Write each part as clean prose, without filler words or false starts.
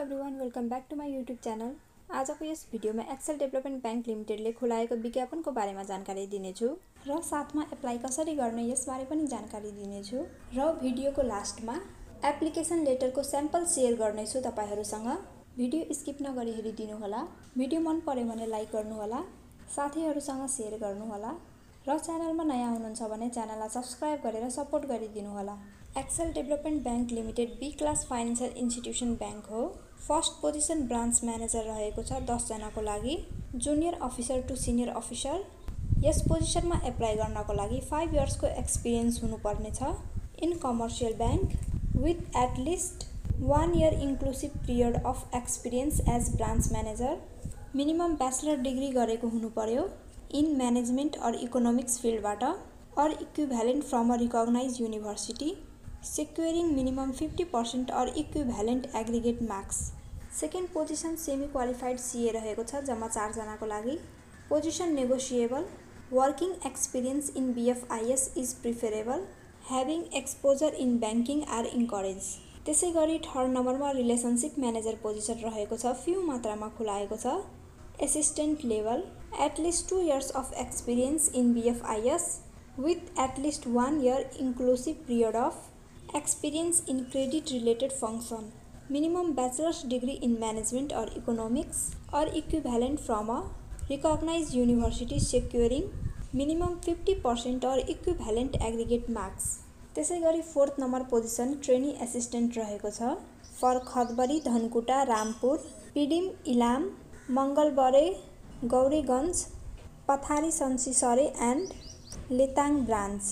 Everyone, welcome back to my YouTube channel. आजको यस भिडियोमा एक्सेल डेभलपमेन्ट ब्याङ्क लिमिटेडले खुलाएको विज्ञापनको बारेमा जानकारी दिनेछु र साथमा एप्लाई कसरी गर्ने यसबारे पनि जानकारी दिनेछु र भिडियोको लास्टमा एप्लिकेसन लेटरको स्याम्पल सेयर गर्नेछु तपाईहरुसँग। भिडियो स्किप नगरी हेरिदिनुहोला। भिडियो मन पर्यो भने लाइक गर्नुहोला, साथीहरुसँग सेयर गर्नुहोला र च्यानलमा नयाँ हुनुहुन्छ भने च्यानललाई सब्स्क्राइब गरेर सपोर्ट गरिदिनुहोला। Excel development bank limited B class financial institution bank हो। फर्स्ट पोजिसन ब्रान्च म्यानेजर रहेको छ 10 जनाको लागि, junior officer to senior officer. यस पोजिसनमा एप्लाई गर्नको लागि 5 इयर्सको एक्सपिरियन्स हुनुपर्ने छ in commercial bank with at least 1 year inclusive period of experience as branch manager. Minimum bachelor degree गरेको हुनुपर्यो इन म्यानेजमेन्ट अर इकोनोमिक्स फिल्डबाट or equivalent from a recognise university, securing minimum 50% or equivalent aggregate marks। Second position semi qualified CA रहेको छ जम्मा 4 जनाको लागि। Position negotiable. Working experience in BFIs is preferable. Having exposure in banking are encourage. त्यसै गरी third नम्बरमा relationship manager position रहेको छ, फ्यू मात्रामा खुलाएको छ। Assistant level. At least 2 years of experience in BFIs with at least 1 year inclusive period of experience in credit related function। minimum bachelor's degree in management or economics or equivalent from a recognized university securing minimum 50% or equivalent aggregate marks। त्यसै गरी fourth number position trainee assistant रहेको छ for Khandbari, Dhankuta, Rampur, Phidim, Ilam, Mangalbare, Gauriganj, Pathari, Sanischare and Letang branch.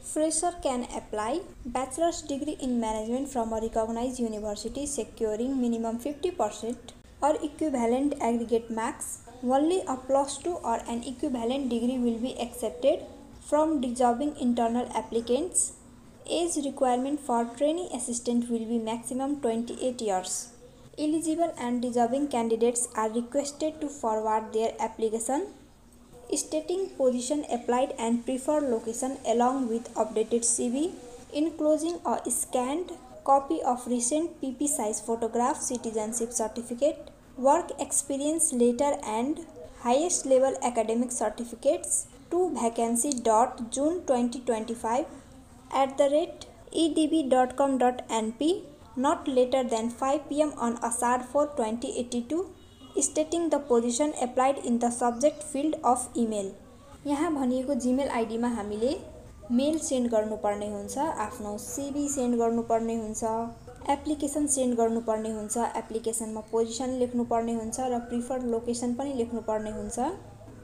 Fresher can apply bachelor's degree in management from a recognized university securing minimum 50% or equivalent aggregate marks। Only a +2 or an equivalent degree will be accepted from deserving internal applicants। Age requirement for trainee assistant will be maximum 28 years। Eligible and deserving candidates are requested to forward their application stating position applied and preferred location along with updated CV, enclosing a scanned copy of recent PP size photograph, citizenship certificate, work experience letter and highest level academic certificates to vacancy.june2025@edb.com.np not later than 5 PM on Ashad 4, 2082 stating the position applied in the subject field of email। यहाँ भनिएको Gmail आइडीमा हामीले मेल send गर्नुपर्ने हुन्छ, आफ्नो CV send गर्नुपर्ने हुन्छ, application send गर्नुपर्ने हुन्छ, एप्लिकेसनमा पोजिसन लेख्नुपर्ने हुन्छ र प्रिफर्ड लोकेसन पनि लेख्नुपर्ने हुन्छ।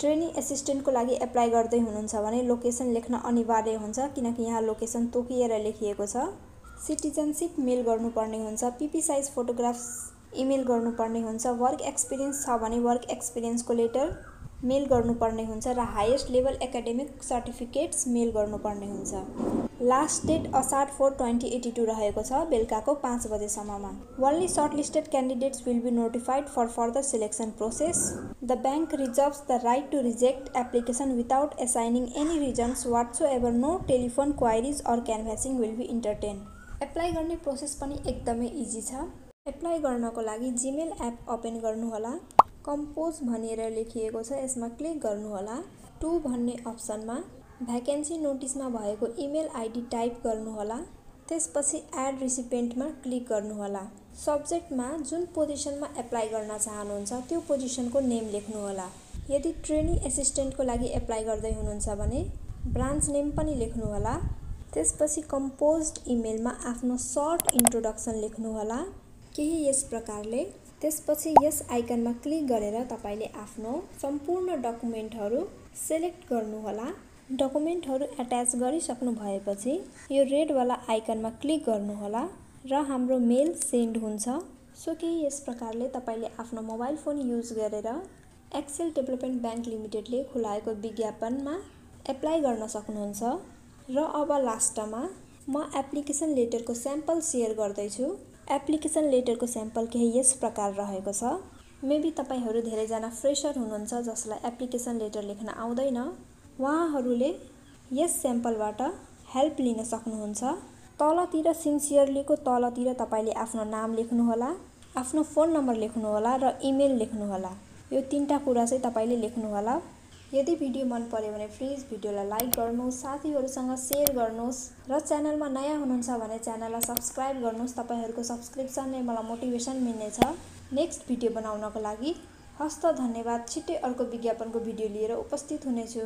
ट्रेनी एसिस्टेन्टको लागि एप्लाई गर्दै हुनुहुन्छ भने लोकेसन लेख्न अनिवार्य हुन्छ किनकि यहाँ लोकेसन तोकिएर लेखिएको छ। सिटिजनशिप मेल गर्नुपर्ने हुन्छ, पीपी साइज फोटोग्राफ्स इमेल गर्नुपर्ने हुन्छ, वर्क एक्सपिरियन्स छ भने वर्क एक्सपिरियन्सको लेटर मेल गर्नुपर्ने हुन्छ र हाईएस्ट लेभल एकाडेमिक सर्टिफिकेट्स मेल गर्नुपर्ने हुन्छ। लास्ट डेट असाड 4, 2082 रहेको छ बेलुकाको 5 बजेसम्ममा। Only shortlisted candidates will be notified for further selection process. The bank reserves the right to reject application without assigning any reasons whatsoever. No telephone queries or canvassing will be entertain. Apply गर्ने process पनि एकदमै easy छ। Apply गर्नको लागि Gmail app open गर्नुहोला। Compose भनेर लेखिएको छ, यसमा क्लिक गर्नुहोला। टु भन्ने अप्सनमा भ्याकेन्सी नोटिसमा भएको इमेल आइडी टाइप गर्नुहोला। त्यसपछि एड रिसिपिएन्टमा क्लिक गर्नुहोला। सब्जेक्टमा जुन पोजिसनमा एप्लाई गर्न चाहनुहुन्छ त्यो पोजिसनको नेम लेख्नुहोला। यदि ट्रेनी एसिस्टेन्टको लागि एप्लाई गर्दै हुनुहुन्छ भने ब्रान्च नेम पनि लेख्नुहोला। त्यसपछि कम्पोज्ड इमेलमा आफ्नो सर्ट इन्ट्रोडक्सन लेख्नुहोला केही यस प्रकारले। त्यसपछि यस आइकनमा क्लिक गरेर तपाईले आफ्नो सम्पूर्ण डकुमेन्टहरू सेलेक्ट गर्नुहोला। डकुमेन्टहरू एट्याच गरिसक्नु भएपछि यो रेड वाला आइकनमा क्लिक गर्नुहोला र हाम्रो मेल सेन्ड हुन्छ। सो केही यस प्रकारले तपाईले आफ्नो मोबाइल फोन युज गरेर एक्सेल डेभलपमेन्ट ब्याङ्क लिमिटेडले खुलाएको विज्ञापनमा एप्लाई गर्न सक्नुहुन्छ। र अब लास्टमा म एप्लिकेसन लेटरको स्याम्पल सेयर गर्दैछु। एप्लिकेसन लेटरको स्याम्पल केही यस प्रकार रहेको छ। मेबी तपाईहरू धेरैजना फ्रेसर हुनुहुन्छ जसलाई एप्लिकेसन लेटर लेख्न आउँदैन, उहाँहरूले यस स्याम्पलबाट हेल्प लिन सक्नुहुन्छ। तलतिर सिन्सियरलीको तलतिर तपाईले आफ्नो नाम लेख्नुहोला, आफ्नो फोन नम्बर लेख्नुहोला र इमेल लेख्नुहोला। यो 3टा कुरा चाहिँ तपाईले लेख्नुहोला। यदि भिडियो मन पर्यो भने प्लिज भिडियोलाई लाइक गर्नुहोस्, साथीहरुसँग शेयर गर्नुहोस् र च्यानलमा नयाँ हुनुहुन्छ भने च्यानललाई सब्स्क्राइब गर्नुहोस्। तपाईहरुको सब्स्क्रिप्सनले मलाई मोटिभेसन मिल्नेछ नेक्स्ट भिडियो बनाउनको लागि। हस्त धन्यवाद। छिट्टै अर्को विज्ञापनको भिडियो लिएर उपस्थित हुनेछु।